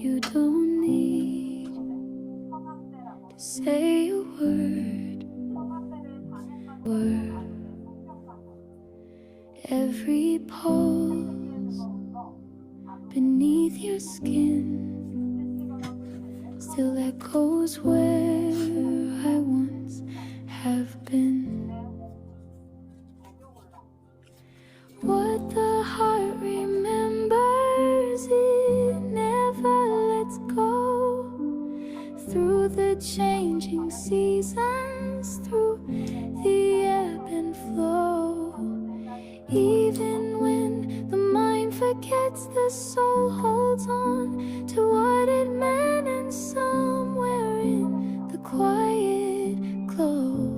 You don't need to say a word. Every pulse beneath your skin still echoes where I once have been. What the heart remembers, it never lets go. Through the changing seasons, through the ebb and flow. Even when the mind forgets, the soul holds on to what it meant, and somewhere in the quiet glow,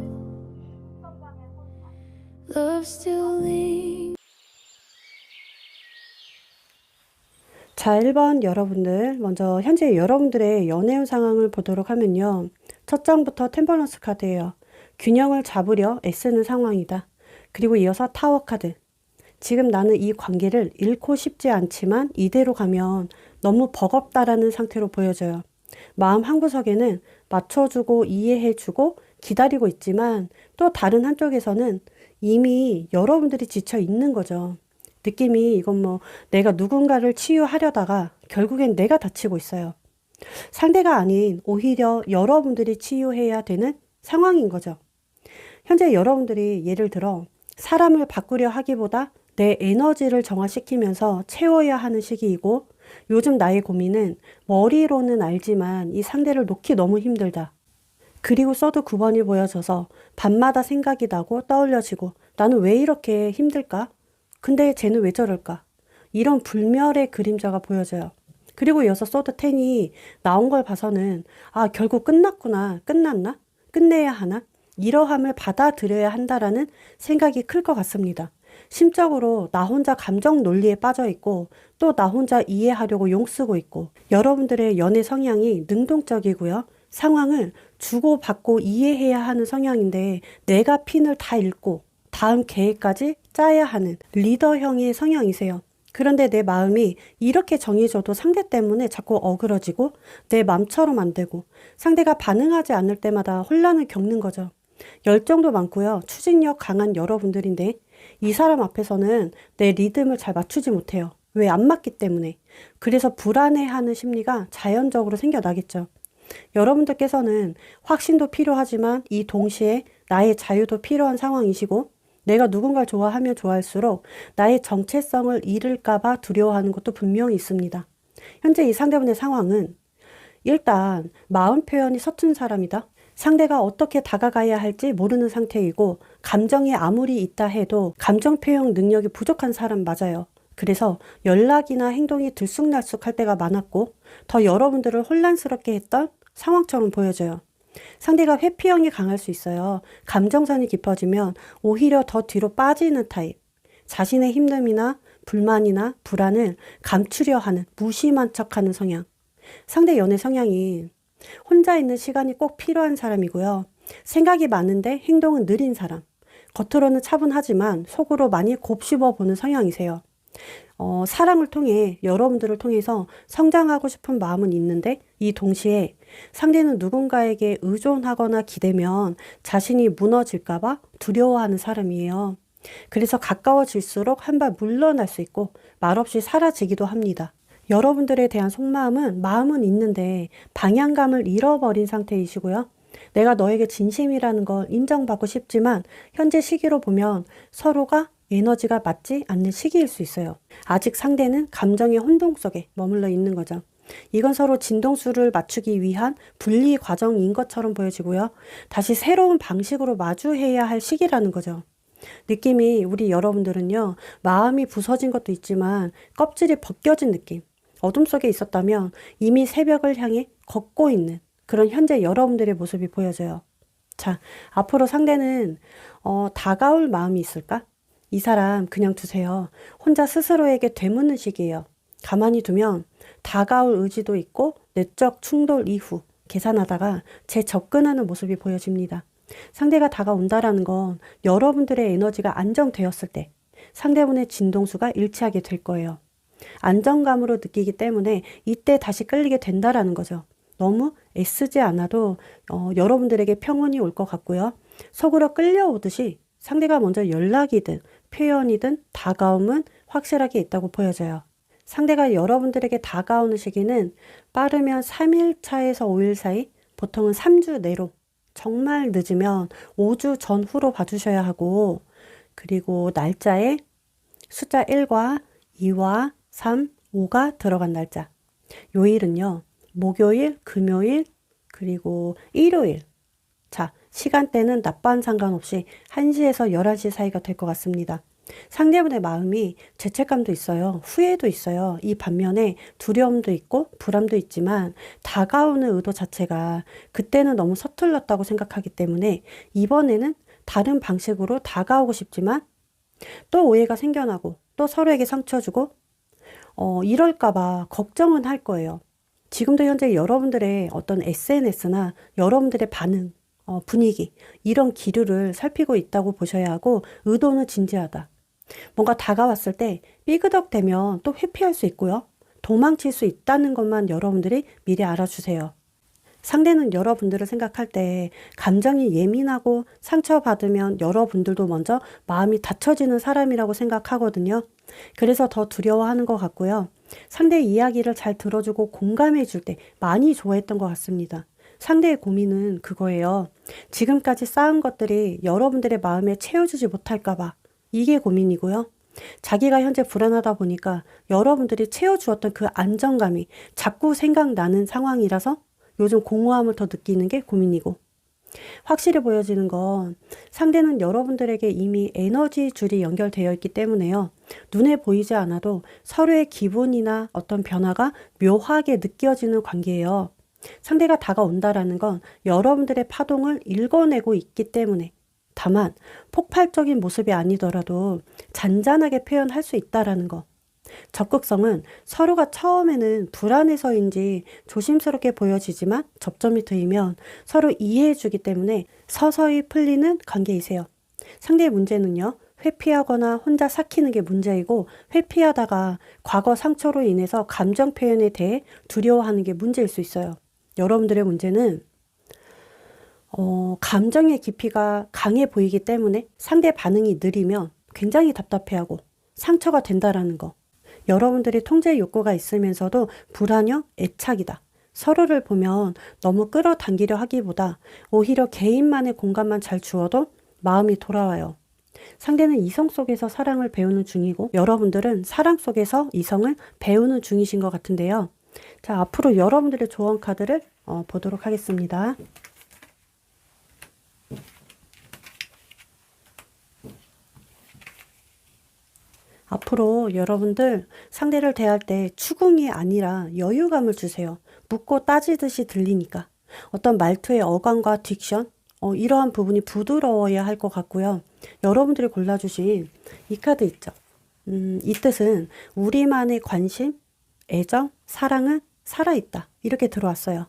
love still lingers. 자, 1번 여러분들, 먼저 현재 여러분들의 연애운 상황을 보도록 하면요. 첫 장부터 템퍼런스 카드예요. 균형을 잡으려 애쓰는 상황이다. 그리고 이어서 타워 카드. 지금 나는 이 관계를 잃고 싶지 않지만 이대로 가면 너무 버겁다라는 상태로 보여져요. 마음 한구석에는 맞춰주고 이해해주고 기다리고 있지만 또 다른 한쪽에서는 이미 여러분들이 지쳐 있는 거죠. 느낌이 이건 뭐 내가 누군가를 치유하려다가 결국엔 내가 다치고 있어요. 상대가 아닌 오히려 여러분들이 치유해야 되는 상황인 거죠. 현재 여러분들이 예를 들어 사람을 바꾸려 하기보다 내 에너지를 정화시키면서 채워야 하는 시기이고, 요즘 나의 고민은 머리로는 알지만 이 상대를 놓기 너무 힘들다. 그리고 써도 9번이 보여져서 밤마다 생각이 나고 떠올려지고, 나는 왜 이렇게 힘들까? 근데 쟤는 왜 저럴까? 이런 불멸의 그림자가 보여져요. 그리고 이어서 소드 10이 나온 걸 봐서는 아, 결국 끝났구나. 끝났나? 끝내야 하나? 이러함을 받아들여야 한다라는 생각이 클 것 같습니다. 심적으로 나 혼자 감정 논리에 빠져 있고 또 나 혼자 이해하려고 용쓰고 있고, 여러분들의 연애 성향이 능동적이고요. 상황을 주고받고 이해해야 하는 성향인데 내가 핀을 다 읽고 다음 계획까지 짜야 하는 리더형의 성향이세요. 그런데 내 마음이 이렇게 정해져도 상대 때문에 자꾸 어그러지고 내 맘처럼 안 되고 상대가 반응하지 않을 때마다 혼란을 겪는 거죠. 열정도 많고요. 추진력 강한 여러분들인데 이 사람 앞에서는 내 리듬을 잘 맞추지 못해요. 왜? 안 맞기 때문에. 그래서 불안해하는 심리가 자연적으로 생겨나겠죠. 여러분들께서는 확신도 필요하지만 이 동시에 나의 자유도 필요한 상황이시고, 내가 누군가를 좋아하면 좋아할수록 나의 정체성을 잃을까봐 두려워하는 것도 분명히 있습니다. 현재 이 상대분의 상황은 일단 마음 표현이 서툰 사람이다. 상대가 어떻게 다가가야 할지 모르는 상태이고, 감정이 아무리 있다 해도 감정 표현 능력이 부족한 사람 맞아요. 그래서 연락이나 행동이 들쑥날쑥할 때가 많았고 더 여러분들을 혼란스럽게 했던 상황처럼 보여져요. 상대가 회피형이 강할 수 있어요. 감정선이 깊어지면 오히려 더 뒤로 빠지는 타입. 자신의 힘듦이나 불만이나 불안을 감추려 하는 무심한 척하는 성향. 상대 연애 성향이 혼자 있는 시간이 꼭 필요한 사람이고요. 생각이 많은데 행동은 느린 사람. 겉으로는 차분하지만 속으로 많이 곱씹어 보는 성향이세요. 사랑을 통해 여러분들을 통해서 성장하고 싶은 마음은 있는데 이 동시에 상대는 누군가에게 의존하거나 기대면 자신이 무너질까봐 두려워하는 사람이에요. 그래서 가까워질수록 한 발 물러날 수 있고 말없이 사라지기도 합니다. 여러분들에 대한 속마음은 마음은 있는데 방향감을 잃어버린 상태이시고요. 내가 너에게 진심이라는 걸 인정받고 싶지만 현재 시기로 보면 서로가 에너지가 맞지 않는 시기일 수 있어요. 아직 상대는 감정의 혼동 속에 머물러 있는 거죠. 이건 서로 진동수를 맞추기 위한 분리 과정인 것처럼 보여지고요. 다시 새로운 방식으로 마주해야 할 시기라는 거죠. 느낌이 우리 여러분들은요, 마음이 부서진 것도 있지만 껍질이 벗겨진 느낌. 어둠 속에 있었다면 이미 새벽을 향해 걷고 있는 그런 현재 여러분들의 모습이 보여져요. 자, 앞으로 상대는 다가올 마음이 있을까? 이 사람 그냥 두세요. 혼자 스스로에게 되묻는 시기예요. 가만히 두면 다가올 의지도 있고 내적 충돌 이후 계산하다가 재접근하는 모습이 보여집니다. 상대가 다가온다라는 건 여러분들의 에너지가 안정되었을 때 상대분의 진동수가 일치하게 될 거예요. 안정감으로 느끼기 때문에 이때 다시 끌리게 된다라는 거죠. 너무 애쓰지 않아도 여러분들에게 평온이 올 것 같고요. 속으로 끌려오듯이 상대가 먼저 연락이든 표현이든 다가옴은 확실하게 있다고 보여져요. 상대가 여러분들에게 다가오는 시기는 빠르면 3일차에서 5일 사이, 보통은 3주 내로, 정말 늦으면 5주 전후로 봐주셔야 하고, 그리고 날짜에 숫자 1과 2와 3, 5가 들어간 날짜. 요일은요, 목요일, 금요일, 그리고 일요일. 자, 시간대는 낮밤 상관없이 1시에서 11시 사이가 될 것 같습니다. 상대분의 마음이 죄책감도 있어요. 후회도 있어요. 이 반면에 두려움도 있고 불안도 있지만 다가오는 의도 자체가 그때는 너무 서툴렀다고 생각하기 때문에 이번에는 다른 방식으로 다가오고 싶지만 또 오해가 생겨나고 또 서로에게 상처 주고 이럴까봐 걱정은 할 거예요. 지금도 현재 여러분들의 어떤 SNS나 여러분들의 반응, 분위기, 이런 기류를 살피고 있다고 보셔야 하고 의도는 진지하다. 뭔가 다가왔을 때 삐그덕대면 또 회피할 수 있고요. 도망칠 수 있다는 것만 여러분들이 미리 알아주세요. 상대는 여러분들을 생각할 때 감정이 예민하고 상처받으면 여러분들도 먼저 마음이 닫혀지는 사람이라고 생각하거든요. 그래서 더 두려워하는 것 같고요. 상대의 이야기를 잘 들어주고 공감해 줄 때 많이 좋아했던 것 같습니다. 상대의 고민은 그거예요. 지금까지 쌓은 것들이 여러분들의 마음에 채워주지 못할까 봐. 이게 고민이고요. 자기가 현재 불안하다 보니까 여러분들이 채워주었던 그 안정감이 자꾸 생각나는 상황이라서 요즘 공허함을 더 느끼는 게 고민이고, 확실히 보여지는 건 상대는 여러분들에게 이미 에너지 줄이 연결되어 있기 때문에요. 눈에 보이지 않아도 서로의 기분이나 어떤 변화가 묘하게 느껴지는 관계예요. 상대가 다가온다라는 건 여러분들의 파동을 읽어내고 있기 때문에, 다만 폭발적인 모습이 아니더라도 잔잔하게 표현할 수 있다라는 거. 적극성은 서로가 처음에는 불안해서인지 조심스럽게 보여지지만 접점이 트이면 서로 이해해주기 때문에 서서히 풀리는 관계이세요. 상대의 문제는요, 회피하거나 혼자 삭히는 게 문제이고, 회피하다가 과거 상처로 인해서 감정 표현에 대해 두려워하는 게 문제일 수 있어요. 여러분들의 문제는 감정의 깊이가 강해 보이기 때문에 상대 반응이 느리면 굉장히 답답해하고 상처가 된다라는 거. 여러분들이 통제 욕구가 있으면서도 불안형, 애착이다. 서로를 보면 너무 끌어당기려 하기보다 오히려 개인만의 공간만 잘 주어도 마음이 돌아와요. 상대는 이성 속에서 사랑을 배우는 중이고 여러분들은 사랑 속에서 이성을 배우는 중이신 것 같은데요. 자, 앞으로 여러분들의 조언 카드를 보도록 하겠습니다. 앞으로 여러분들 상대를 대할 때 추궁이 아니라 여유감을 주세요. 묻고 따지듯이 들리니까. 어떤 말투의 어감과 딕션, 이러한 부분이 부드러워야 할 것 같고요. 여러분들이 골라주신 이 카드 있죠. 이 뜻은 우리만의 관심, 애정, 사랑은 살아있다. 이렇게 들어왔어요.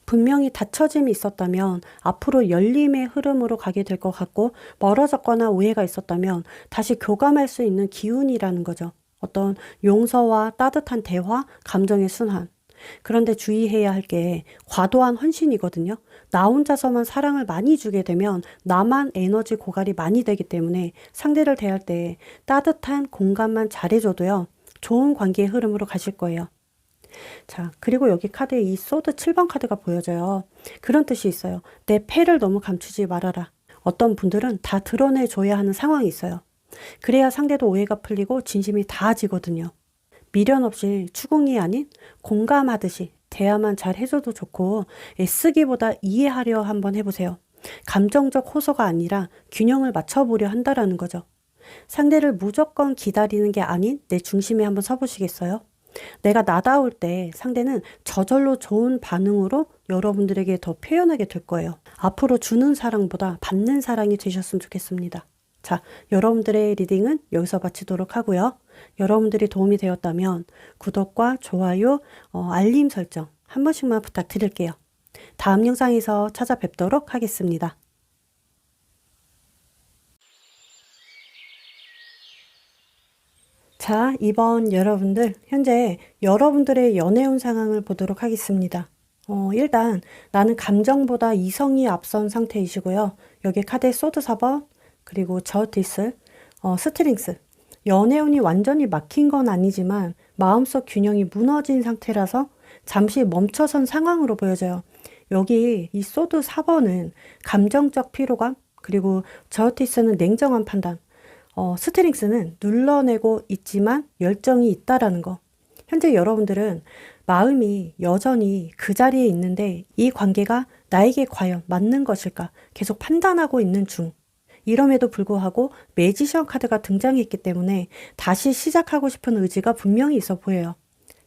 분명히 닫혀짐이 있었다면 앞으로 열림의 흐름으로 가게 될 것 같고, 멀어졌거나 오해가 있었다면 다시 교감할 수 있는 기운이라는 거죠. 어떤 용서와 따뜻한 대화, 감정의 순환. 그런데 주의해야 할 게 과도한 헌신이거든요. 나 혼자서만 사랑을 많이 주게 되면 나만 에너지 고갈이 많이 되기 때문에 상대를 대할 때 따뜻한 공감만 잘해줘도요, 좋은 관계의 흐름으로 가실 거예요. 자, 그리고 여기 카드에 이 소드 7번 카드가 보여져요. 그런 뜻이 있어요. 내 패를 너무 감추지 말아라. 어떤 분들은 다 드러내줘야 하는 상황이 있어요. 그래야 상대도 오해가 풀리고 진심이 닿아지거든요. 미련 없이 추궁이 아닌 공감하듯이 대화만 잘 해줘도 좋고, 애쓰기보다 이해하려 한번 해보세요. 감정적 호소가 아니라 균형을 맞춰보려 한다라는 거죠. 상대를 무조건 기다리는 게 아닌 내 중심에 한번 서보시겠어요? 내가 나다울 때 상대는 저절로 좋은 반응으로 여러분들에게 더 표현하게 될 거예요. 앞으로 주는 사랑보다 받는 사랑이 되셨으면 좋겠습니다. 자, 여러분들의 리딩은 여기서 마치도록 하고요. 여러분들이 도움이 되었다면 구독과 좋아요, 알림 설정 한 번씩만 부탁드릴게요. 다음 영상에서 찾아뵙도록 하겠습니다. 자, 이번 여러분들, 현재 여러분들의 연애운 상황을 보도록 하겠습니다. 일단 나는 감정보다 이성이 앞선 상태이시고요. 여기 카드에 소드 4번, 그리고 저스티스, 스트링스. 연애운이 완전히 막힌 건 아니지만 마음속 균형이 무너진 상태라서 잠시 멈춰선 상황으로 보여져요. 여기 이 소드 4번은 감정적 피로감, 그리고 저스티스는 냉정한 판단, 스트링스는 눌러내고 있지만 열정이 있다라는 거. 현재 여러분들은 마음이 여전히 그 자리에 있는데 이 관계가 나에게 과연 맞는 것일까 계속 판단하고 있는 중. 이럼에도 불구하고 매지션 카드가 등장했기 때문에 다시 시작하고 싶은 의지가 분명히 있어 보여요.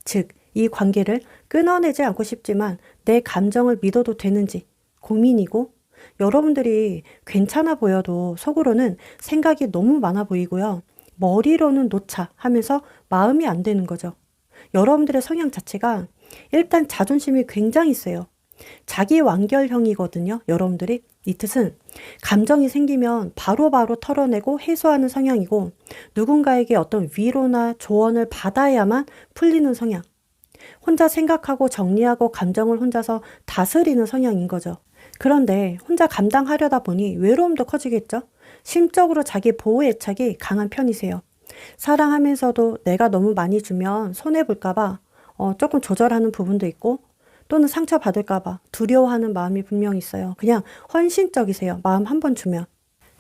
즉, 이 관계를 끊어내지 않고 싶지만 내 감정을 믿어도 되는지 고민이고, 여러분들이 괜찮아 보여도 속으로는 생각이 너무 많아 보이고요. 머리로는 놓자 하면서 마음이 안 되는 거죠. 여러분들의 성향 자체가 일단 자존심이 굉장히 세요. 자기 완결형이거든요. 여러분들이. 이 뜻은 감정이 생기면 바로바로 털어내고 해소하는 성향이고, 누군가에게 어떤 위로나 조언을 받아야만 풀리는 성향. 혼자 생각하고 정리하고 감정을 혼자서 다스리는 성향인 거죠. 그런데 혼자 감당하려다 보니 외로움도 커지겠죠? 심적으로 자기 보호 애착이 강한 편이세요. 사랑하면서도 내가 너무 많이 주면 손해볼까봐 조금 조절하는 부분도 있고, 또는 상처받을까봐 두려워하는 마음이 분명히 있어요. 그냥 헌신적이세요. 마음 한 번 주면.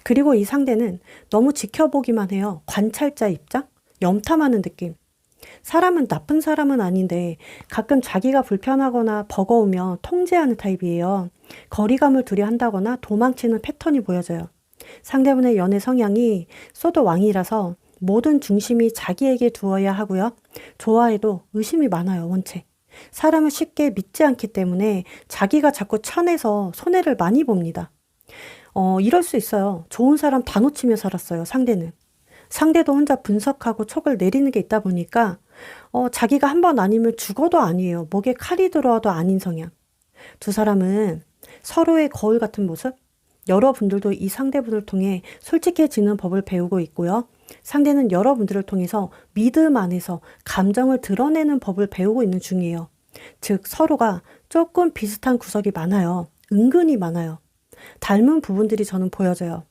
그리고 이 상대는 너무 지켜보기만 해요. 관찰자 입장? 염탐하는 느낌. 사람은 나쁜 사람은 아닌데 가끔 자기가 불편하거나 버거우면 통제하는 타입이에요. 거리감을 두려 한다거나 도망치는 패턴이 보여져요. 상대분의 연애 성향이 소드 왕이라서 모든 중심이 자기에게 두어야 하고요. 좋아해도 의심이 많아요, 원체. 사람을 쉽게 믿지 않기 때문에 자기가 자꾸 쳐내서 손해를 많이 봅니다. 이럴 수 있어요. 좋은 사람 다 놓치며 살았어요, 상대는. 상대도 혼자 분석하고 촉을 내리는 게 있다 보니까 자기가 한 번 아니면 죽어도 아니에요. 목에 칼이 들어와도 아닌 성향. 두 사람은 서로의 거울 같은 모습? 여러분들도 이 상대분을 통해 솔직해지는 법을 배우고 있고요. 상대는 여러분들을 통해서 믿음 안에서 감정을 드러내는 법을 배우고 있는 중이에요. 즉, 서로가 조금 비슷한 구석이 많아요. 은근히 많아요. 닮은 부분들이 저는 보여져요.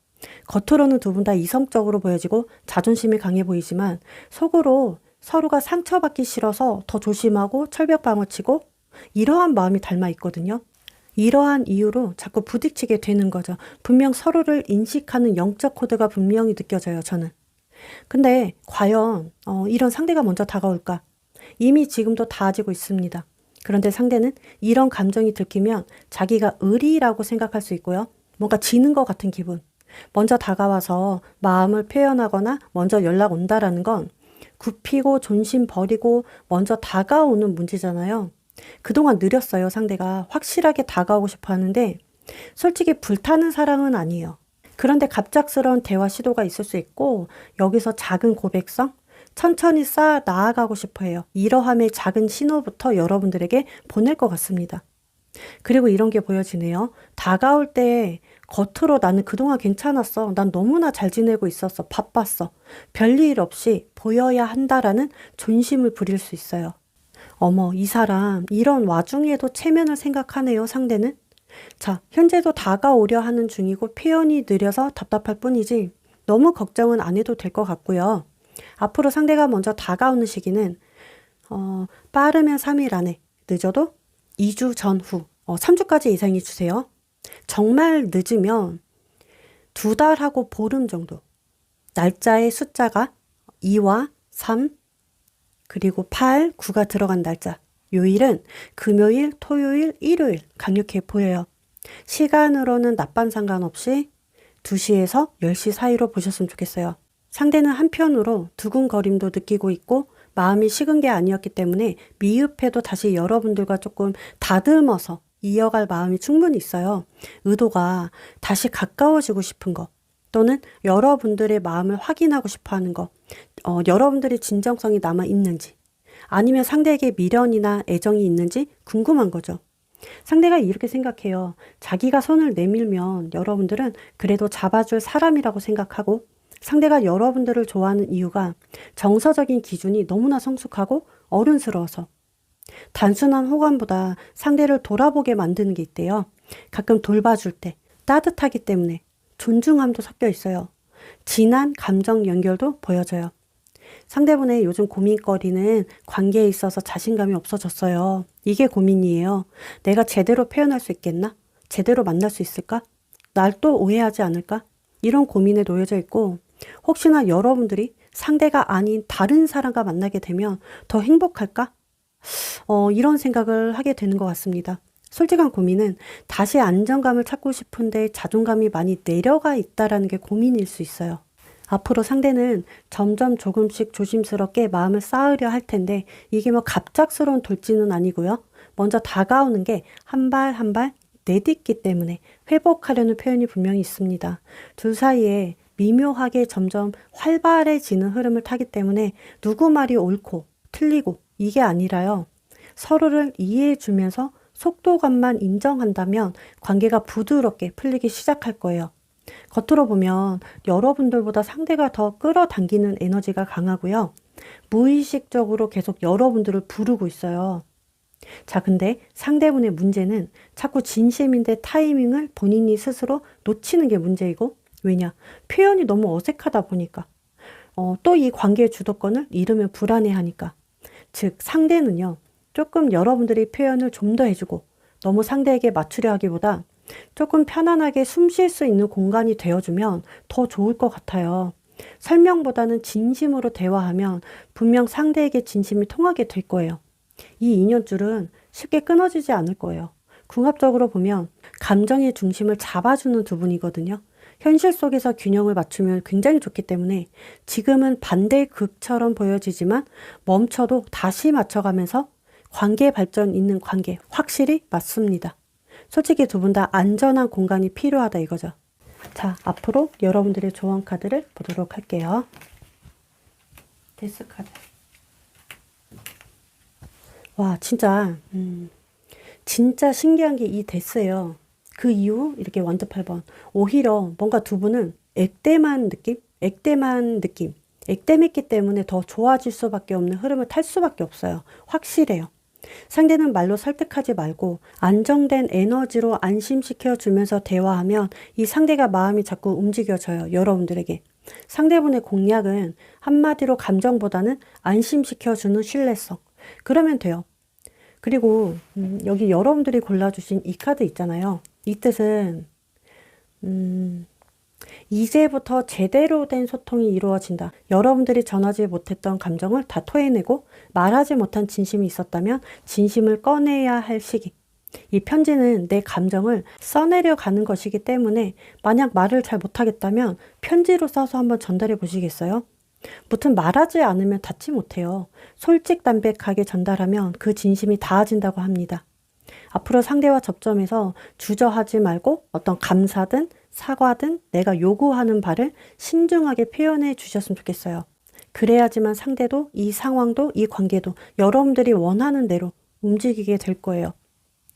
겉으로는 두 분 다 이성적으로 보여지고 자존심이 강해 보이지만 속으로 서로가 상처받기 싫어서 더 조심하고 철벽방을 치고 이러한 마음이 닮아 있거든요. 이러한 이유로 자꾸 부딪히게 되는 거죠. 분명 서로를 인식하는 영적 코드가 분명히 느껴져요, 저는. 근데 과연 이런 상대가 먼저 다가올까? 이미 지금도 닿아지고 있습니다. 그런데 상대는 이런 감정이 들키면 자기가 의리라고 생각할 수 있고요. 뭔가 지는 것 같은 기분. 먼저 다가와서 마음을 표현하거나 먼저 연락 온다라는 건 굽히고 존심 버리고 먼저 다가오는 문제잖아요. 그동안 느렸어요, 상대가. 확실하게 다가오고 싶어 하는데 솔직히 불타는 사랑은 아니에요. 그런데 갑작스러운 대화 시도가 있을 수 있고, 여기서 작은 고백성, 천천히 쌓아 나아가고 싶어 해요. 이러함의 작은 신호부터 여러분들에게 보낼 것 같습니다. 그리고 이런 게 보여지네요. 다가올 때 겉으로 나는 그동안 괜찮았어. 난 너무나 잘 지내고 있었어. 바빴어. 별일 없이 보여야 한다라는 존심을 부릴 수 있어요. 어머, 이 사람 이런 와중에도 체면을 생각하네요, 상대는. 자, 현재도 다가오려 하는 중이고 표현이 느려서 답답할 뿐이지 너무 걱정은 안 해도 될 것 같고요. 앞으로 상대가 먼저 다가오는 시기는 빠르면 3일 안에, 늦어도 2주 전후, 3주까지 예상해 주세요. 정말 늦으면 2달하고 보름 정도. 날짜의 숫자가 2와 3, 그리고 8, 9가 들어간 날짜. 요일은 금요일, 토요일, 일요일 강력해 보여요. 시간으로는 낮밤 상관없이 2시에서 10시 사이로 보셨으면 좋겠어요. 상대는 한편으로 두근거림도 느끼고 있고 마음이 식은 게 아니었기 때문에 미흡해도 다시 여러분들과 조금 다듬어서 이어갈 마음이 충분히 있어요. 의도가 다시 가까워지고 싶은 거, 또는 여러분들의 마음을 확인하고 싶어 하는 거, 여러분들의 진정성이 남아 있는지, 아니면 상대에게 미련이나 애정이 있는지 궁금한 거죠. 상대가 이렇게 생각해요. 자기가 손을 내밀면 여러분들은 그래도 잡아줄 사람이라고 생각하고, 상대가 여러분들을 좋아하는 이유가 정서적인 기준이 너무나 성숙하고 어른스러워서 단순한 호감보다 상대를 돌아보게 만드는 게 있대요. 가끔 돌봐줄 때 따뜻하기 때문에 존중함도 섞여 있어요. 진한 감정 연결도 보여져요. 상대분의 요즘 고민거리는 관계에 있어서 자신감이 없어졌어요. 이게 고민이에요. 내가 제대로 표현할 수 있겠나? 제대로 만날 수 있을까? 날 또 오해하지 않을까? 이런 고민에 놓여져 있고, 혹시나 여러분들이 상대가 아닌 다른 사람과 만나게 되면 더 행복할까? 이런 생각을 하게 되는 것 같습니다. 솔직한 고민은 다시 안정감을 찾고 싶은데 자존감이 많이 내려가 있다라는 게 고민일 수 있어요. 앞으로 상대는 점점 조금씩 조심스럽게 마음을 쌓으려 할 텐데 이게 뭐 갑작스러운 돌진은 아니고요. 먼저 다가오는 게 한 발 한 발 내딛기 때문에 회복하려는 표현이 분명히 있습니다. 둘 사이에 미묘하게 점점 활발해지는 흐름을 타기 때문에 누구 말이 옳고 틀리고 이게 아니라요. 서로를 이해해 주면서 속도감만 인정한다면 관계가 부드럽게 풀리기 시작할 거예요. 겉으로 보면 여러분들보다 상대가 더 끌어당기는 에너지가 강하고요. 무의식적으로 계속 여러분들을 부르고 있어요. 자, 근데 상대분의 문제는 자꾸 진심인데 타이밍을 본인이 스스로 놓치는 게 문제이고, 왜냐? 표현이 너무 어색하다 보니까. 또 이 관계의 주도권을 잃으면 불안해하니까. 즉, 상대는요, 조금 여러분들이 표현을 좀 더 해주고, 너무 상대에게 맞추려 하기보다 조금 편안하게 숨 쉴 수 있는 공간이 되어주면 더 좋을 것 같아요. 설명보다는 진심으로 대화하면 분명 상대에게 진심이 통하게 될 거예요. 이 인연줄은 쉽게 끊어지지 않을 거예요. 궁합적으로 보면 감정의 중심을 잡아주는 두 분이거든요. 현실 속에서 균형을 맞추면 굉장히 좋기 때문에 지금은 반대의 극처럼 보여지지만 멈춰도 다시 맞춰가면서 관계 발전 있는 관계 확실히 맞습니다. 솔직히 두 분 다 안전한 공간이 필요하다 이거죠. 자, 앞으로 여러분들의 조언 카드를 보도록 할게요. 데스 카드. 와, 진짜 신기한 게 이 데스예요. 그 이후 이렇게 원드 8번. 오히려 뭔가 두 분은 액땜한 느낌? 액땜했기 때문에 더 좋아질 수밖에 없는 흐름을 탈 수밖에 없어요. 확실해요. 상대는 말로 설득하지 말고 안정된 에너지로 안심시켜 주면서 대화하면 이 상대가 마음이 자꾸 움직여져요. 여러분들에게. 상대분의 공략은 한마디로 감정보다는 안심시켜 주는 신뢰성. 그러면 돼요. 그리고 여기 여러분들이 골라주신 이 카드 있잖아요. 이 뜻은 이제부터 제대로 된 소통이 이루어진다. 여러분들이 전하지 못했던 감정을 다 토해내고 말하지 못한 진심이 있었다면 진심을 꺼내야 할 시기. 이 편지는 내 감정을 써내려 가는 것이기 때문에 만약 말을 잘 못하겠다면 편지로 써서 한번 전달해 보시겠어요? 무튼 말하지 않으면 닿지 못해요. 솔직담백하게 전달하면 그 진심이 닿아진다고 합니다. 앞으로 상대와 접점에서 주저하지 말고 어떤 감사든 사과든 내가 요구하는 바를 신중하게 표현해 주셨으면 좋겠어요. 그래야지만 상대도 이 상황도 이 관계도 여러분들이 원하는 대로 움직이게 될 거예요.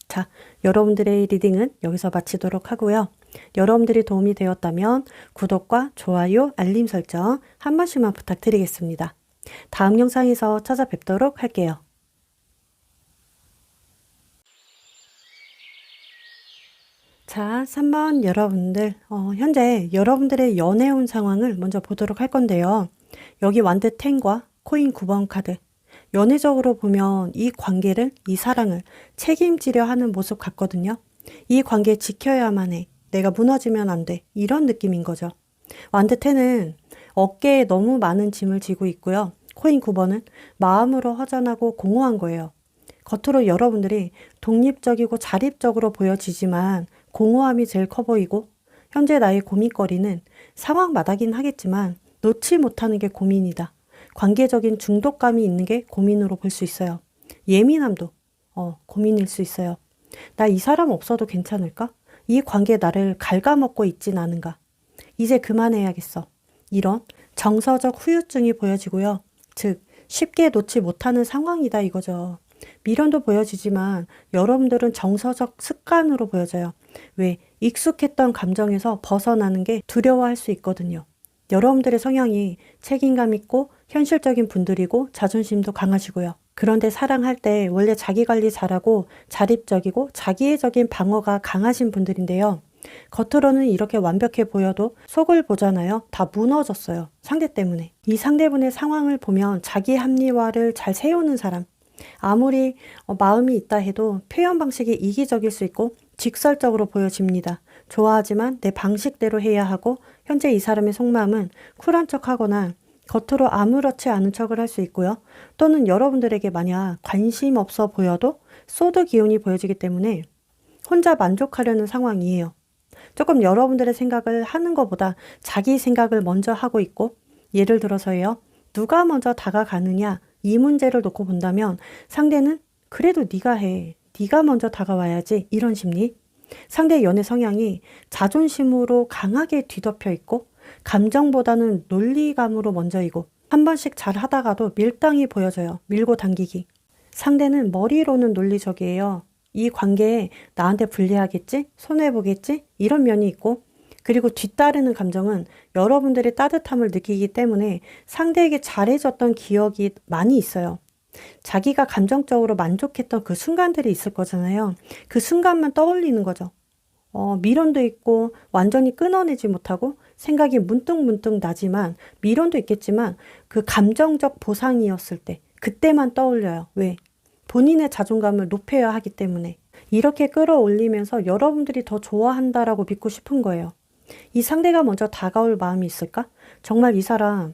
자, 여러분들의 리딩은 여기서 마치도록 하고요. 여러분들이 도움이 되었다면 구독과 좋아요, 알림 설정 한 번씩만 부탁드리겠습니다. 다음 영상에서 찾아뵙도록 할게요. 자, 3번 여러분들, 현재 여러분들의 연애운 상황을 먼저 보도록 할 건데요. 여기 완드 10과 코인 9번 카드. 연애적으로 보면 이 관계를, 이 사랑을 책임지려 하는 모습 같거든요. 이 관계 지켜야만 해. 내가 무너지면 안 돼. 이런 느낌인 거죠. 완드 10은 어깨에 너무 많은 짐을 지고 있고요. 코인 9번은 마음으로 허전하고 공허한 거예요. 겉으로 여러분들이 독립적이고 자립적으로 보여지지만 공허함이 제일 커 보이고 현재 나의 고민거리는 상황마다긴 하겠지만 놓지 못하는 게 고민이다. 관계적인 중독감이 있는 게 고민으로 볼 수 있어요. 예민함도 고민일 수 있어요. 나 이 사람 없어도 괜찮을까? 이 관계 나를 갉아먹고 있진 않은가? 이제 그만해야겠어. 이런 정서적 후유증이 보여지고요. 즉 쉽게 놓지 못하는 상황이다 이거죠. 미련도 보여지지만 여러분들은 정서적 습관으로 보여져요. 왜? 익숙했던 감정에서 벗어나는 게 두려워할 수 있거든요. 여러분들의 성향이 책임감 있고 현실적인 분들이고 자존심도 강하시고요. 그런데 사랑할 때 원래 자기 관리 잘하고 자립적이고 자기애적인 방어가 강하신 분들인데요. 겉으로는 이렇게 완벽해 보여도 속을 보잖아요. 다 무너졌어요. 상대 때문에. 이 상대분의 상황을 보면 자기 합리화를 잘 세우는 사람. 아무리 마음이 있다 해도 표현 방식이 이기적일 수 있고 직설적으로 보여집니다. 좋아하지만 내 방식대로 해야 하고 현재 이 사람의 속마음은 쿨한 척하거나 겉으로 아무렇지 않은 척을 할 수 있고요. 또는 여러분들에게 만약 관심 없어 보여도 소드 기운이 보여지기 때문에 혼자 만족하려는 상황이에요. 조금 여러분들의 생각을 하는 것보다 자기 생각을 먼저 하고 있고 예를 들어서요. 누가 먼저 다가가느냐 이 문제를 놓고 본다면 상대는 그래도 네가 해. 네가 먼저 다가와야지 이런 심리. 상대의 연애 성향이 자존심으로 강하게 뒤덮여 있고 감정보다는 논리감으로 먼저이고 한 번씩 잘 하다가도 밀당이 보여져요. 밀고 당기기. 상대는 머리로는 논리적이에요. 이 관계에 나한테 불리하겠지? 손해보겠지? 이런 면이 있고 그리고 뒤따르는 감정은 여러분들의 따뜻함을 느끼기 때문에 상대에게 잘해줬던 기억이 많이 있어요. 자기가 감정적으로 만족했던 그 순간들이 있을 거잖아요. 그 순간만 떠올리는 거죠. 미련도 있고 완전히 끊어내지 못하고 생각이 문득문득 나지만 미련도 있겠지만 그 감정적 보상이었을 때 그때만 떠올려요. 왜? 본인의 자존감을 높여야 하기 때문에 이렇게 끌어올리면서 여러분들이 더 좋아한다라고 믿고 싶은 거예요. 이 상대가 먼저 다가올 마음이 있을까? 정말 이 사람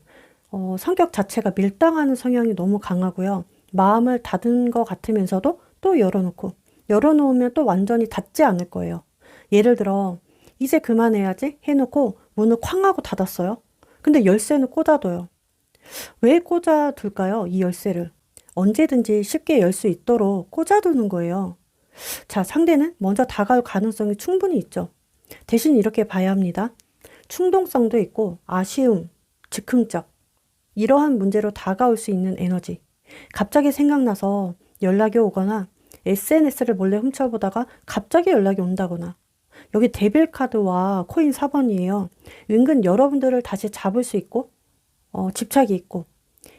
성격 자체가 밀당하는 성향이 너무 강하고요. 마음을 닫은 것 같으면서도 또 열어놓으면 또 완전히 닫지 않을 거예요. 예를 들어 이제 그만해야지 해놓고 문을 쾅 하고 닫았어요. 근데 열쇠는 꽂아둬요. 왜 꽂아둘까요? 이 열쇠를. 언제든지 쉽게 열 수 있도록 꽂아두는 거예요. 자, 상대는 먼저 다가올 가능성이 충분히 있죠. 대신 이렇게 봐야 합니다. 충동성도 있고 아쉬움, 즉흥적 이러한 문제로 다가올 수 있는 에너지. 갑자기 생각나서 연락이 오거나 SNS를 몰래 훔쳐보다가 갑자기 연락이 온다거나 여기 데빌 카드와 코인 4번이에요. 은근 여러분들을 다시 잡을 수 있고 집착이 있고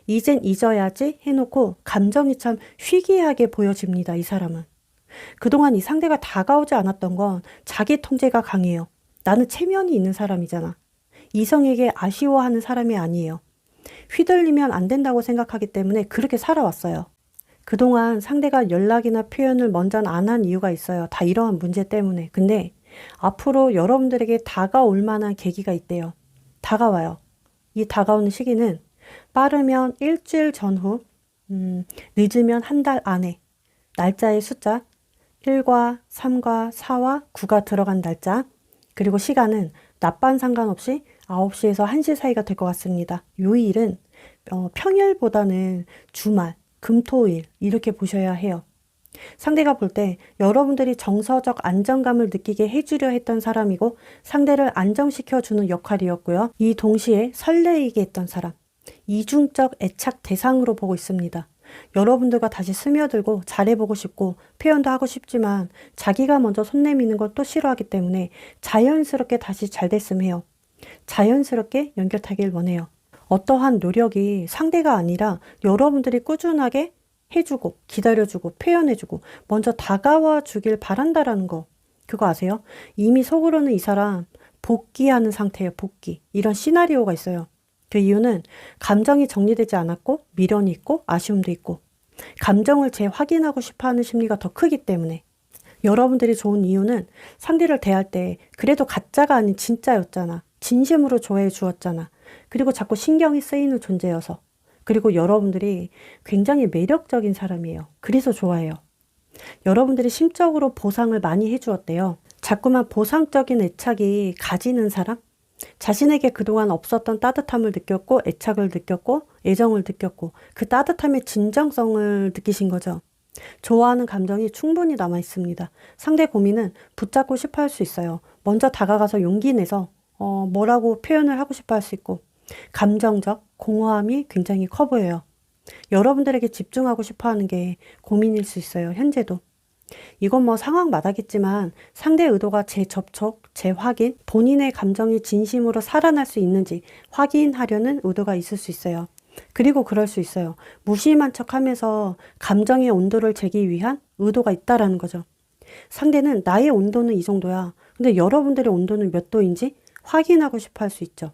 이젠 잊어야지 해놓고 감정이 참 희귀하게 보여집니다. 이 사람은. 그동안 이 상대가 다가오지 않았던 건 자기 통제가 강해요. 나는 체면이 있는 사람이잖아. 이성에게 아쉬워하는 사람이 아니에요. 휘둘리면 안 된다고 생각하기 때문에 그렇게 살아왔어요. 그동안 상대가 연락이나 표현을 먼저 안 한 이유가 있어요. 다 이러한 문제 때문에. 근데 앞으로 여러분들에게 다가올 만한 계기가 있대요. 다가와요. 이 다가오는 시기는 빠르면 일주일 전후, 늦으면 한 달 안에 날짜의 숫자 1과 3과 4와 9가 들어간 날짜 그리고 시간은 낮밤 상관없이 9시에서 1시 사이가 될 것 같습니다. 요 일은 평일보다는 주말, 금토일 이렇게 보셔야 해요. 상대가 볼 때 여러분들이 정서적 안정감을 느끼게 해주려 했던 사람이고 상대를 안정시켜주는 역할이었고요. 이 동시에 설레이게 했던 사람, 이중적 애착 대상으로 보고 있습니다. 여러분들과 다시 스며들고 잘해보고 싶고 표현도 하고 싶지만 자기가 먼저 손 내미는 건 또 싫어하기 때문에 자연스럽게 다시 잘 됐으면 해요. 자연스럽게 연결하길 원해요. 어떠한 노력이 상대가 아니라 여러분들이 꾸준하게 해주고 기다려주고 표현해주고 먼저 다가와 주길 바란다라는 거 그거 아세요? 이미 속으로는 이 사람 복귀하는 상태예요. 복귀. 이런 시나리오가 있어요. 그 이유는 감정이 정리되지 않았고 미련이 있고 아쉬움도 있고 감정을 재확인하고 싶어하는 심리가 더 크기 때문에 여러분들이 좋은 이유는 상대를 대할 때 그래도 가짜가 아닌 진짜였잖아. 진심으로 좋아해 주었잖아. 그리고 자꾸 신경이 쓰이는 존재여서 그리고 여러분들이 굉장히 매력적인 사람이에요. 그래서 좋아해요. 여러분들이 심적으로 보상을 많이 해주었대요. 자꾸만 보상적인 애착이 가지는 사람? 자신에게 그동안 없었던 따뜻함을 느꼈고 애착을 느꼈고 애정을 느꼈고 그 따뜻함의 진정성을 느끼신 거죠. 좋아하는 감정이 충분히 남아 있습니다. 상대 고민은 붙잡고 싶어 할 수 있어요. 먼저 다가가서 용기 내서 뭐라고 표현을 하고 싶어 할 수 있고 감정적 공허함이 굉장히 커 보여요. 여러분들에게 집중하고 싶어 하는 게 고민일 수 있어요. 현재도. 이건 뭐 상황마다겠지만 상대 의도가 재접촉, 재확인, 본인의 감정이 진심으로 살아날 수 있는지 확인하려는 의도가 있을 수 있어요. 그리고 그럴 수 있어요. 무심한 척 하면서 감정의 온도를 재기 위한 의도가 있다라는 거죠. 상대는 나의 온도는 이 정도야. 근데 여러분들의 온도는 몇 도인지 확인하고 싶어 할 수 있죠.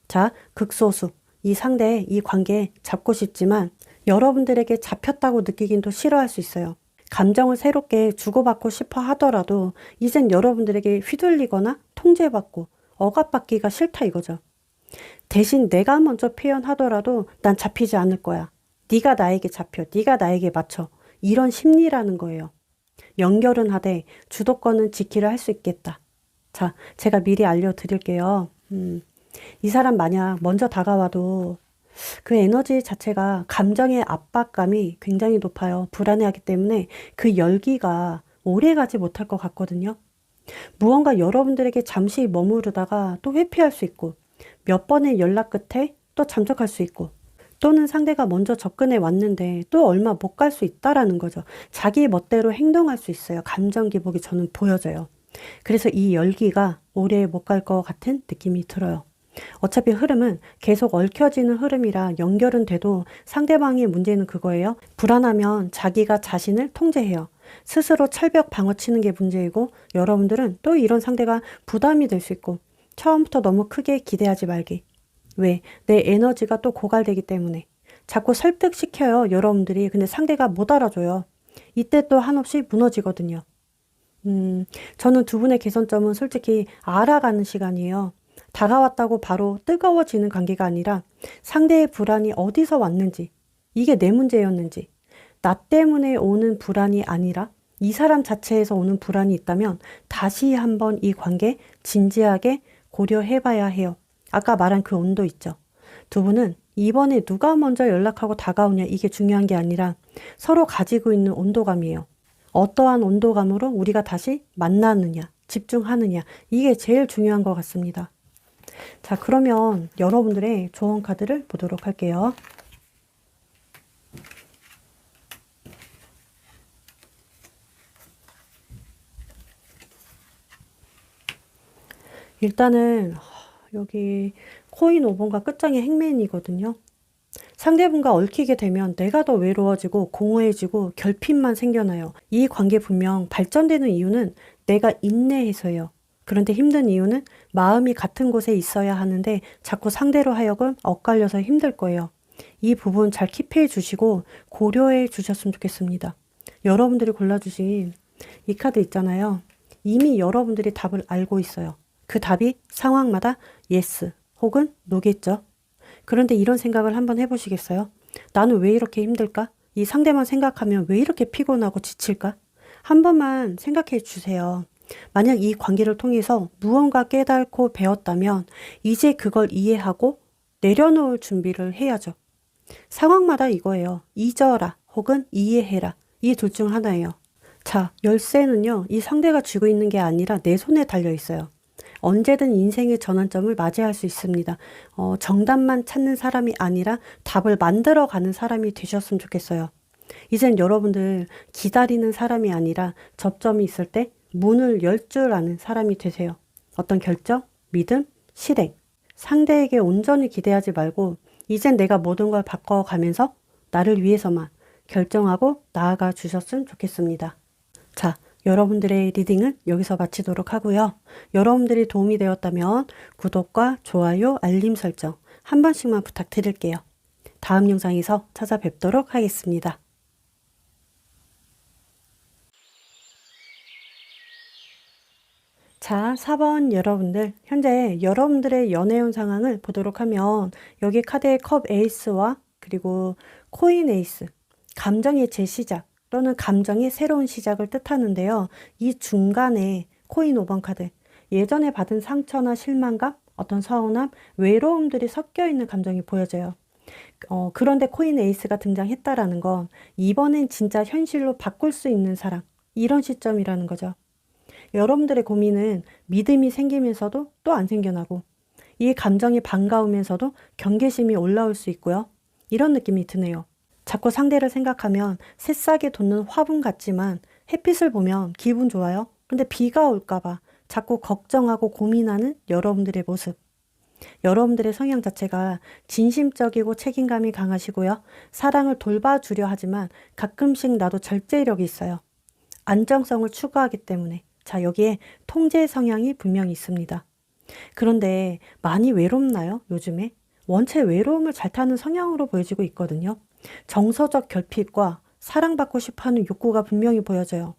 자, 극소수. 이 상대, 이 관계 잡고 싶지만 여러분들에게 잡혔다고 느끼긴 또 싫어할 수 있어요. 감정을 새롭게 주고받고 싶어 하더라도 이젠 여러분들에게 휘둘리거나 통제받고 억압받기가 싫다 이거죠. 대신 내가 먼저 표현하더라도 난 잡히지 않을 거야. 네가 나에게 잡혀. 네가 나에게 맞춰. 이런 심리라는 거예요. 연결은 하되 주도권은 지키려 할 수 있겠다. 자, 제가 미리 알려드릴게요. 이 사람 만약 먼저 다가와도 그 에너지 자체가 감정의 압박감이 굉장히 높아요. 불안해하기 때문에 그 열기가 오래 가지 못할 것 같거든요. 무언가 여러분들에게 잠시 머무르다가 또 회피할 수 있고 몇 번의 연락 끝에 또 잠적할 수 있고 또는 상대가 먼저 접근해 왔는데 또 얼마 못 갈 수 있다라는 거죠. 자기 멋대로 행동할 수 있어요. 감정 기복이 저는 보여져요. 그래서 이 열기가 오래 못 갈 것 같은 느낌이 들어요. 어차피 흐름은 계속 얽혀지는 흐름이라 연결은 돼도 상대방의 문제는 그거예요. 불안하면 자기가 자신을 통제해요. 스스로 철벽 방어 치는 게 문제이고 여러분들은 또 이런 상대가 부담이 될 수 있고 처음부터 너무 크게 기대하지 말기. 왜? 내 에너지가 또 고갈되기 때문에. 자꾸 설득시켜요, 여러분들이. 근데 상대가 못 알아줘요. 이때 또 한없이 무너지거든요. 저는 두 분의 개선점은 솔직히 알아가는 시간이에요. 다가왔다고 바로 뜨거워지는 관계가 아니라 상대의 불안이 어디서 왔는지, 이게 내 문제였는지, 나 때문에 오는 불안이 아니라 이 사람 자체에서 오는 불안이 있다면 다시 한번 이 관계 진지하게 고려해봐야 해요. 아까 말한 그 온도 있죠. 두 분은 이번에 누가 먼저 연락하고 다가오냐 이게 중요한 게 아니라 서로 가지고 있는 온도감이에요. 어떠한 온도감으로 우리가 다시 만나느냐, 집중하느냐 이게 제일 중요한 것 같습니다. 자, 그러면 여러분들의 조언 카드를 보도록 할게요. 일단은 여기 코인 5번과 끝장의 행맨이거든요. 상대분과 얽히게 되면 내가 더 외로워지고 공허해지고 결핍만 생겨나요. 이 관계 분명 발전되는 이유는 내가 인내해서요. 그런데 힘든 이유는 마음이 같은 곳에 있어야 하는데 자꾸 상대로 하여금 엇갈려서 힘들 거예요. 이 부분 잘 킵해 주시고 고려해 주셨으면 좋겠습니다. 여러분들이 골라주신 이 카드 있잖아요. 이미 여러분들이 답을 알고 있어요. 그 답이 상황마다 yes 혹은 no겠죠. 그런데 이런 생각을 한번 해보시겠어요? 나는 왜 이렇게 힘들까? 이 상대만 생각하면 왜 이렇게 피곤하고 지칠까? 한 번만 생각해 주세요. 만약 이 관계를 통해서 무언가 깨닫고 배웠다면 이제 그걸 이해하고 내려놓을 준비를 해야죠. 상황마다 이거예요. 잊어라 혹은 이해해라. 이 둘 중 하나예요. 자, 열쇠는요. 이 상대가 쥐고 있는 게 아니라 내 손에 달려 있어요. 언제든 인생의 전환점을 맞이할 수 있습니다. 정답만 찾는 사람이 아니라 답을 만들어가는 사람이 되셨으면 좋겠어요. 이젠 여러분들 기다리는 사람이 아니라 접점이 있을 때 문을 열 줄 아는 사람이 되세요. 어떤 결정, 믿음, 실행. 상대에게 온전히 기대하지 말고 이젠 내가 모든 걸 바꿔가면서 나를 위해서만 결정하고 나아가 주셨으면 좋겠습니다. 자, 여러분들의 리딩은 여기서 마치도록 하고요. 여러분들이 도움이 되었다면 구독과 좋아요, 알림 설정 한 번씩만 부탁드릴게요. 다음 영상에서 찾아뵙도록 하겠습니다. 자, 4번 여러분들, 현재 여러분들의 연애운 상황을 보도록 하면 여기 카드의 컵 에이스와 그리고 코인 에이스, 감정의 재시작 또는 감정의 새로운 시작을 뜻하는데요. 이 중간에 코인 5번 카드, 예전에 받은 상처나 실망감, 어떤 서운함, 외로움들이 섞여 있는 감정이 보여져요. 그런데 코인 에이스가 등장했다라는 건 이번엔 진짜 현실로 바꿀 수 있는 사랑, 이런 시점이라는 거죠. 여러분들의 고민은 믿음이 생기면서도 또 안 생겨나고 이 감정이 반가우면서도 경계심이 올라올 수 있고요. 이런 느낌이 드네요. 자꾸 상대를 생각하면 새싹에 돋는 화분 같지만 햇빛을 보면 기분 좋아요. 근데 비가 올까봐 자꾸 걱정하고 고민하는 여러분들의 모습. 여러분들의 성향 자체가 진심적이고 책임감이 강하시고요. 사랑을 돌봐주려 하지만 가끔씩 나도 절제력이 있어요. 안정성을 추구하기 때문에. 자, 여기에 통제 성향이 분명히 있습니다. 그런데 많이 외롭나요? 요즘에? 원체 외로움을 잘 타는 성향으로 보여지고 있거든요. 정서적 결핍과 사랑받고 싶어하는 욕구가 분명히 보여져요.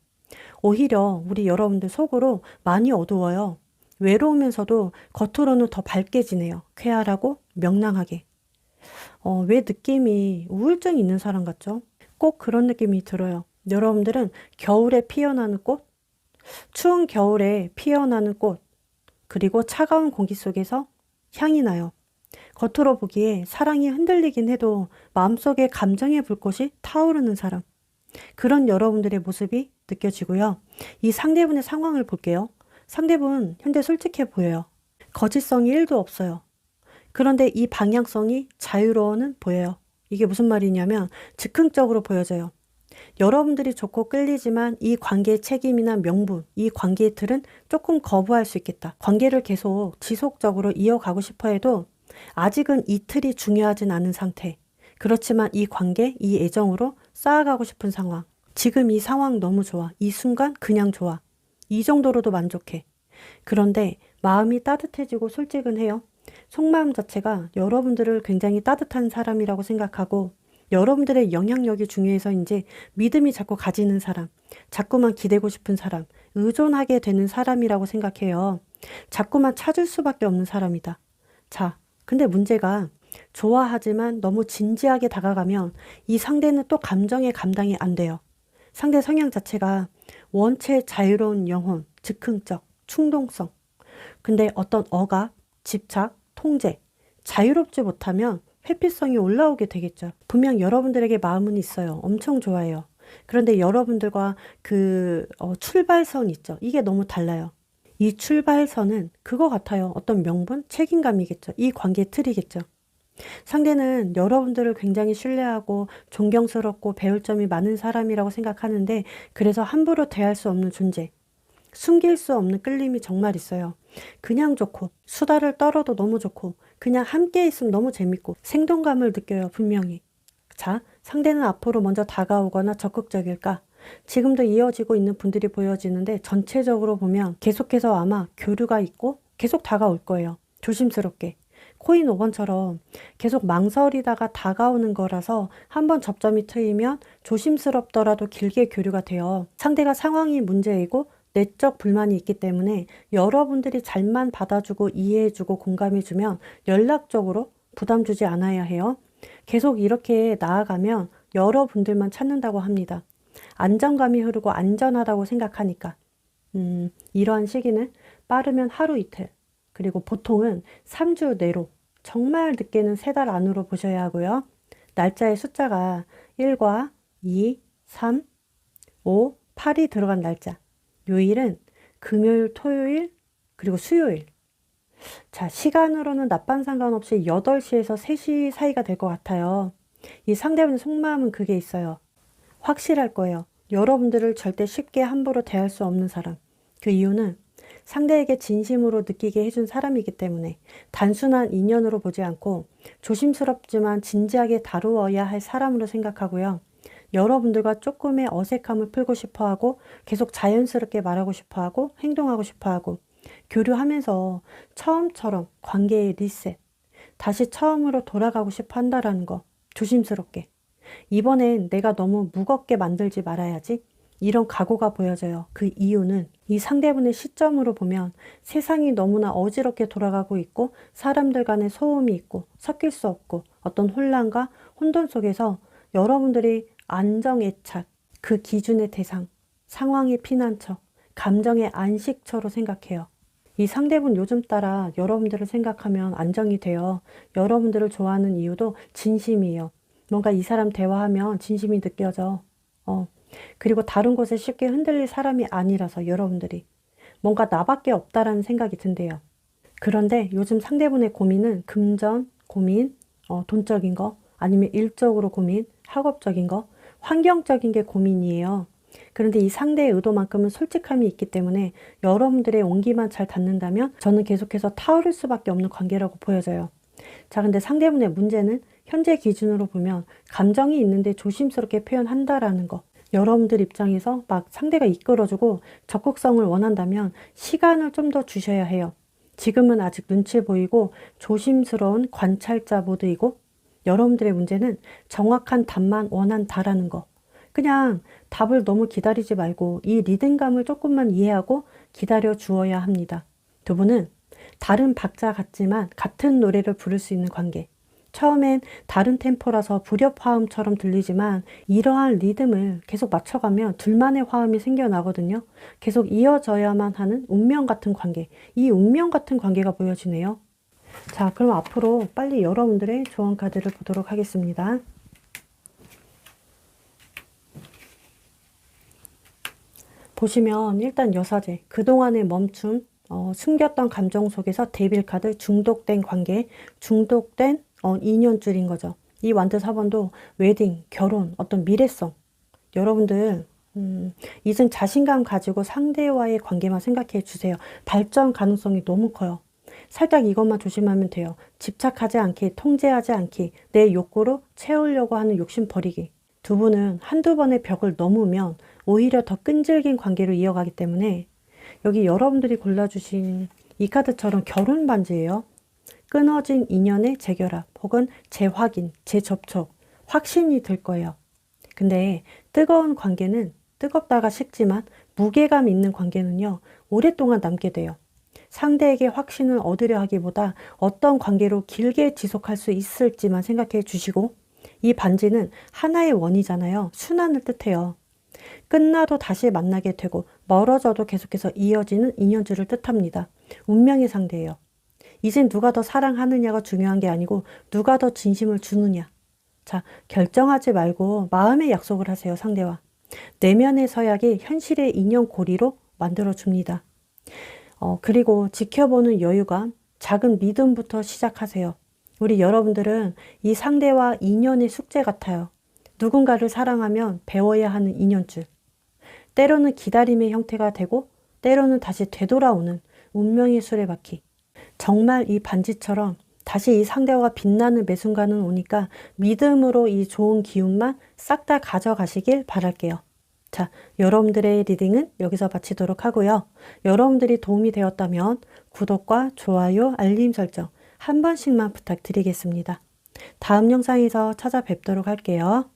오히려 우리 여러분들 속으로 많이 어두워요. 외로우면서도 겉으로는 더 밝게 지내요. 쾌활하고 명랑하게. 왜 느낌이 우울증 있는 사람 같죠? 꼭 그런 느낌이 들어요. 여러분들은 겨울에 피어나는 꽃, 추운 겨울에 피어나는 꽃, 그리고 차가운 공기 속에서 향이 나요. 겉으로 보기에 사랑이 흔들리긴 해도 마음속에 감정의 불꽃이 타오르는 사람. 그런 여러분들의 모습이 느껴지고요. 이 상대분의 상황을 볼게요. 상대분 현재 솔직해 보여요. 거짓성이 1도 없어요. 그런데 이 방향성이 자유로워는 보여요. 이게 무슨 말이냐면 즉흥적으로 보여져요. 여러분들이 좋고 끌리지만 이 관계의 책임이나 명분, 이 관계의 틀은 조금 거부할 수 있겠다. 관계를 계속 지속적으로 이어가고 싶어 해도 아직은 이 틀이 중요하진 않은 상태. 그렇지만 이 관계, 이 애정으로 쌓아가고 싶은 상황. 지금 이 상황 너무 좋아. 이 순간 그냥 좋아. 이 정도로도 만족해. 그런데 마음이 따뜻해지고 솔직은 해요. 속마음 자체가 여러분들을 굉장히 따뜻한 사람이라고 생각하고 여러분들의 영향력이 중요해서인지 믿음이 자꾸 가지는 사람, 자꾸만 기대고 싶은 사람, 의존하게 되는 사람이라고 생각해요. 자꾸만 찾을 수밖에 없는 사람이다. 자, 근데 문제가 좋아하지만 너무 진지하게 다가가면 이 상대는 또 감정의 감당이 안 돼요. 상대 성향 자체가 원체 자유로운 영혼, 즉흥적, 충동성. 근데 어떤 억압, 집착, 통제, 자유롭지 못하면 회피성이 올라오게 되겠죠. 분명 여러분들에게 마음은 있어요. 엄청 좋아해요. 그런데 여러분들과 그 출발선 있죠. 이게 너무 달라요. 이 출발선은 그거 같아요. 어떤 명분, 책임감이겠죠. 이 관계의 틀이겠죠. 상대는 여러분들을 굉장히 신뢰하고 존경스럽고 배울 점이 많은 사람이라고 생각하는데 그래서 함부로 대할 수 없는 존재. 숨길 수 없는 끌림이 정말 있어요. 그냥 좋고 수다를 떨어도 너무 좋고 그냥 함께 있으면 너무 재밌고 생동감을 느껴요. 분명히. 자, 상대는 앞으로 먼저 다가오거나 적극적일까? 지금도 이어지고 있는 분들이 보여지는데 전체적으로 보면 계속해서 아마 교류가 있고 계속 다가올 거예요. 조심스럽게. 코인 5번처럼 계속 망설이다가 다가오는 거라서 한번 접점이 트이면 조심스럽더라도 길게 교류가 돼요. 상대가 상황이 문제이고 내적 불만이 있기 때문에 여러분들이 잘만 받아주고 이해해주고 공감해주면 연락적으로 부담 주지 않아야 해요. 계속 이렇게 나아가면 여러분들만 찾는다고 합니다. 안정감이 흐르고 안전하다고 생각하니까. 이러한 시기는 빠르면 하루 이틀, 그리고 보통은 3주 내로, 정말 늦게는 3달 안으로 보셔야 하고요. 날짜의 숫자가 1과 2, 3, 5, 8이 들어간 날짜. 요일은 금요일, 토요일, 그리고 수요일. 자, 시간으로는 낮밤 상관없이 8시에서 3시 사이가 될 것 같아요. 이 상대방의 속마음은 그게 있어요. 확실할 거예요. 여러분들을 절대 쉽게 함부로 대할 수 없는 사람. 그 이유는 상대에게 진심으로 느끼게 해준 사람이기 때문에 단순한 인연으로 보지 않고 조심스럽지만 진지하게 다루어야 할 사람으로 생각하고요. 여러분들과 조금의 어색함을 풀고 싶어하고 계속 자연스럽게 말하고 싶어하고 행동하고 싶어하고 교류하면서 처음처럼 관계의 리셋, 다시 처음으로 돌아가고 싶어 한다라는 거 조심스럽게. 이번엔 내가 너무 무겁게 만들지 말아야지. 이런 각오가 보여져요. 그 이유는 이 상대분의 시점으로 보면 세상이 너무나 어지럽게 돌아가고 있고 사람들 간의 소음이 있고 섞일 수 없고 어떤 혼란과 혼돈 속에서 여러분들이 안정애착, 그 기준의 대상, 상황의 피난처, 감정의 안식처로 생각해요. 이 상대분 요즘 따라 여러분들을 생각하면 안정이 돼요. 여러분들을 좋아하는 이유도 진심이에요. 뭔가 이 사람 대화하면 진심이 느껴져. 그리고 다른 곳에 쉽게 흔들릴 사람이 아니라서 여러분들이 뭔가 나밖에 없다라는 생각이 든대요. 그런데 요즘 상대분의 고민은 금전 고민, 돈적인 거, 아니면 일적으로 고민, 학업적인 거, 환경적인 게 고민이에요. 그런데 이 상대의 의도만큼은 솔직함이 있기 때문에 여러분들의 온기만 잘 닿는다면 저는 계속해서 타오를 수밖에 없는 관계라고 보여져요. 자, 근데 상대분의 문제는 현재 기준으로 보면 감정이 있는데 조심스럽게 표현한다라는 거. 여러분들 입장에서 막 상대가 이끌어주고 적극성을 원한다면 시간을 좀 더 주셔야 해요. 지금은 아직 눈치 보이고 조심스러운 관찰자 모드이고 여러분들의 문제는 정확한 답만 원한다라는 거. 그냥 답을 너무 기다리지 말고 이 리듬감을 조금만 이해하고 기다려 주어야 합니다. 두 분은 다른 박자 같지만 같은 노래를 부를 수 있는 관계. 처음엔 다른 템포라서 불협화음처럼 들리지만 이러한 리듬을 계속 맞춰가면 둘만의 화음이 생겨나거든요. 계속 이어져야만 하는 운명 같은 관계. 이 운명 같은 관계가 보여지네요. 자, 그럼 앞으로 빨리 여러분들의 조언 카드를 보도록 하겠습니다. 보시면 일단 여사제, 그동안의 멈춤, 숨겼던 감정 속에서 데빌 카드, 중독된 관계, 중독된 인연줄인 거죠. 이 완드 4번도 웨딩, 결혼, 어떤 미래성. 여러분들 이젠 자신감 가지고 상대와의 관계만 생각해 주세요. 발전 가능성이 너무 커요. 살짝 이것만 조심하면 돼요. 집착하지 않기, 통제하지 않기, 내 욕구로 채우려고 하는 욕심 버리기. 두 분은 한두 번의 벽을 넘으면 오히려 더 끈질긴 관계로 이어가기 때문에 여기 여러분들이 골라주신 이 카드처럼 결혼 반지예요. 끊어진 인연의 재결합 혹은 재확인, 재접촉, 확신이 들 거예요. 근데 뜨거운 관계는 뜨겁다가 식지만 무게감 있는 관계는요, 오랫동안 남게 돼요. 상대에게 확신을 얻으려 하기보다 어떤 관계로 길게 지속할 수 있을지만 생각해 주시고 이 반지는 하나의 원이잖아요. 순환을 뜻해요. 끝나도 다시 만나게 되고 멀어져도 계속해서 이어지는 인연줄을 뜻합니다. 운명의 상대예요. 이젠 누가 더 사랑하느냐가 중요한 게 아니고 누가 더 진심을 주느냐. 자, 결정하지 말고 마음의 약속을 하세요, 상대와. 내면의 서약이 현실의 인연 고리로 만들어줍니다. 그리고 지켜보는 여유감, 작은 믿음부터 시작하세요. 우리 여러분들은 이 상대와 인연의 숙제 같아요. 누군가를 사랑하면 배워야 하는 인연줄. 때로는 기다림의 형태가 되고 때로는 다시 되돌아오는 운명의 수레바퀴. 정말 이 반지처럼 다시 이 상대와 빛나는 매순간은 오니까 믿음으로 이 좋은 기운만 싹 다 가져가시길 바랄게요. 자, 여러분들의 리딩은 여기서 마치도록 하고요. 여러분들이 도움이 되었다면 구독과 좋아요, 알림 설정 한 번씩만 부탁드리겠습니다. 다음 영상에서 찾아뵙도록 할게요.